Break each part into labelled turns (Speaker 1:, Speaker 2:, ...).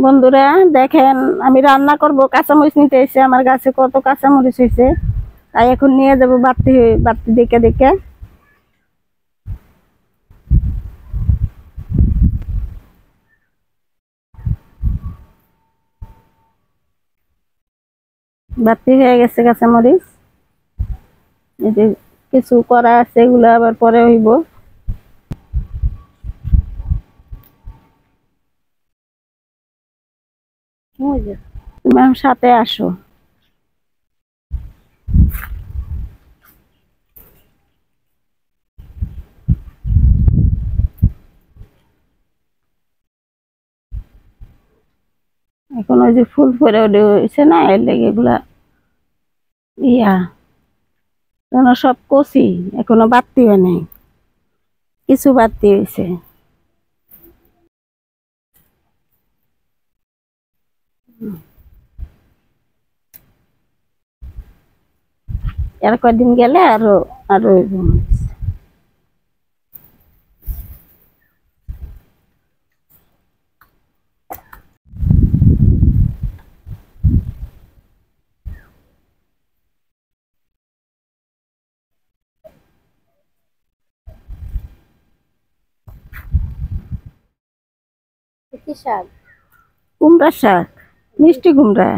Speaker 1: বন্ধুরা দেখেন আমি রান্না করব, কাঁচামরিচ নিতে এসে আমার গাছে কত কাঁচামরিচ হয়েছে, তাই এখন নিয়ে যাব বাড়তি বাড়তি দেখে দেখে। বাড়তি হয়ে গেছে কাঁচামরিচ, এই যে কিছু করা আছে, এগুলো আবার পরে হইব। তুমি আমার সাথে আসো। এখন ওই যে ফুল ফরে উঠেছে না, এর লেগে এগুলা ইয়া এখনো সব কচি, এখনো বাড়তি হয় নাই, কিছু বাড়তি হয়েছে। আর কয়দিন গেলে আরো আরো হইব।
Speaker 2: কি শাক?
Speaker 1: কুমড়া শাক, মিষ্টি কুমড়া।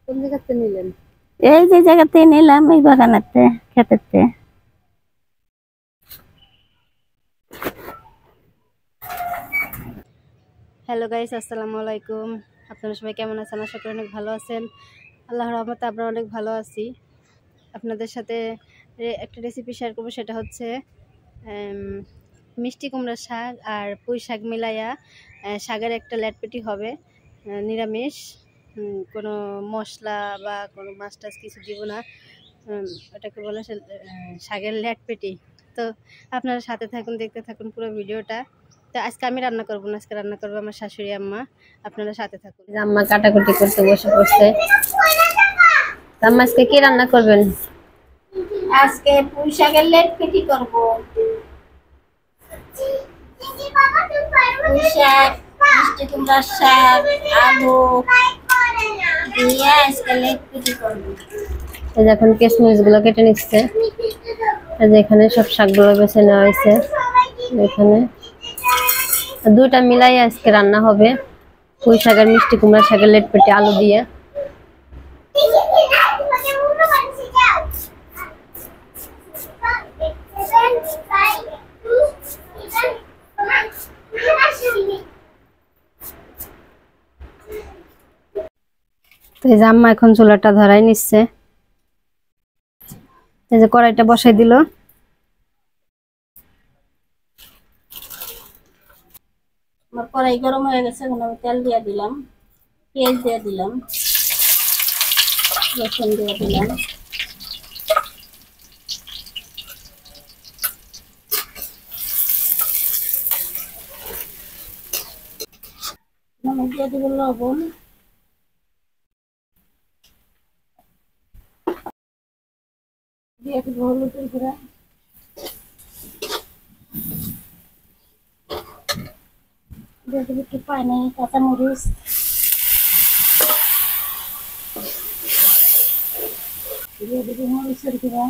Speaker 2: কোন জায়গাতে নিলেন?
Speaker 1: এই যে জায়গাতে নিলাম, এই বাগানেতে, খেতেতে।
Speaker 2: হ্যালো গাইস, আসসালামু আলাইকুম। আপনারা সবাই কেমন আছেন? আশা করি অনেক ভালো আছেন। আল্লাহর রহমতে আমরা অনেক ভালো আছি। আপনাদের সাথে একটা রেসিপি শেয়ার করবো, সেটা হচ্ছে মিষ্টি কুমড়া শাক আর পুঁই শাক মিলাইয়া শাকের একটা লেটপেটি হবে, নিরামিষ। কোনো মশলা বা কোনো মাছ টাছ কিছু দিব না। ওটাকে বলে শাকের লেটপেটি। তো আপনারা সাথে থাকুন, দেখতে থাকুন পুরো ভিডিওটা। তো আজকে আমি রান্না করবো না, আজকে রান্না করবো আমার শাশুড়ি আম্মা। আপনারা সাথে থাকুন। আম্মা কাটাকুটি করতে বসে পড়ছে। আম্মা আজকে কি রান্না করবেন?
Speaker 1: আজকে পুঁই শাকের লেটপেটি করব। পুঁই শাক, মিষ্টি কুমড়ার শাক, আলু দিয়ে আজকে লেটপেটি করব।
Speaker 2: এই যে এখন কিশমিশ গুলো কেটে নিচ্ছে। এই যে এখানে সব শাকগুলো বেছে নেওয়া হয়েছে। এখানে দুইটা মিলাই আজকে রান্না হবে, পুঁই শাক আর মিষ্টি কুমড়া শাকের লেটপেটি আলু দিয়ে। তো এই যে আম্মা এখন চুলাটা ধরাই নিচ্ছে। এই যে কড়াইটা বসাই দিল।
Speaker 1: আমার কড়াই গরম হয়ে গেছে, এখন আমি তেল দিয়ে দিলাম, পেঁয়াজ দিয়ে দিলাম, রসুন দিয়ে দিলাম, দিয়ে দিব লবণ, দিয়ে দিব হলুদের গুঁড়া, দিয়ে দিব একটু পানি, কাঁচামরিচ, দিয়ে দিব মরিচের গুঁড়া,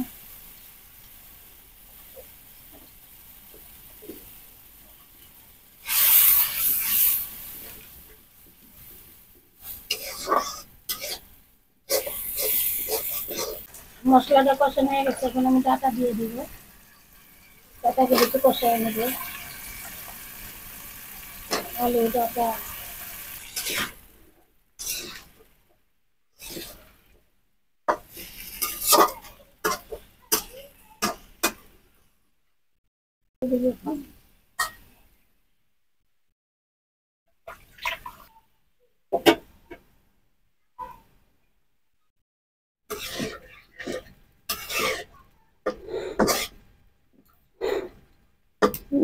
Speaker 1: মশলাটা কষানো হয়ে গেছে, এখন আমি ডাটা দিয়ে দিব, ডাটাকে একটু কষায় নেব, আলু ডাটা,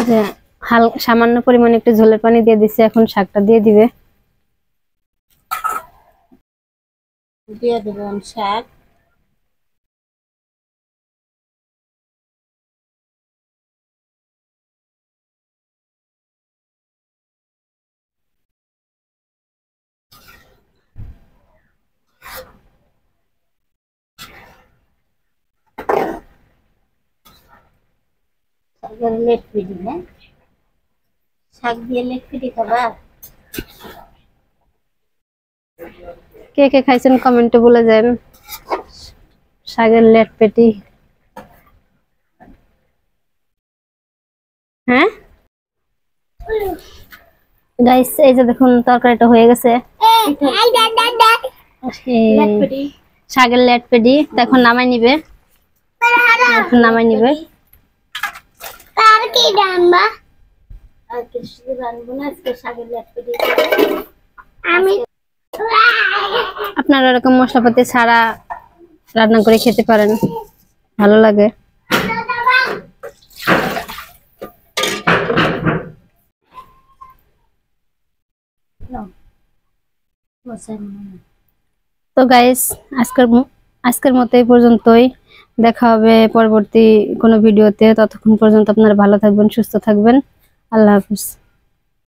Speaker 2: যে সামান্য পরিমাণে একটু ঝোলের পানি দিয়ে দিচ্ছে, এখন শাকটা দিয়ে দিবে।
Speaker 1: দিয়ে দেবেন শাক, এবারে লেট পিটি না, শাক দিয়ে লেট পিটি খাবা?
Speaker 2: কে কে খাইছেন কমেন্টে বলে যান। শাকের লেট পেটি। হ্যাঁ গাইস, এই যে দেখুন তরকারিটা হয়ে গেছে। শাকের লেট পেটি এখন নামাই নিবে। এখন নামাই নিবে।
Speaker 1: আর কি রান্না? আর কিছু রান্না না, আজকে শাকের লেট পিটি। আমি
Speaker 2: আপনারা এরকম মশলাপাতি ছাড়া রান্না করে খেতে পারেন, ভালো লাগে। তো গাইস, আজকের মতো এই পর্যন্তই। দেখা হবে পরবর্তী কোনো ভিডিওতে। ততক্ষণ পর্যন্ত আপনারা ভালো থাকবেন, সুস্থ থাকবেন। আল্লাহ হাফিজ।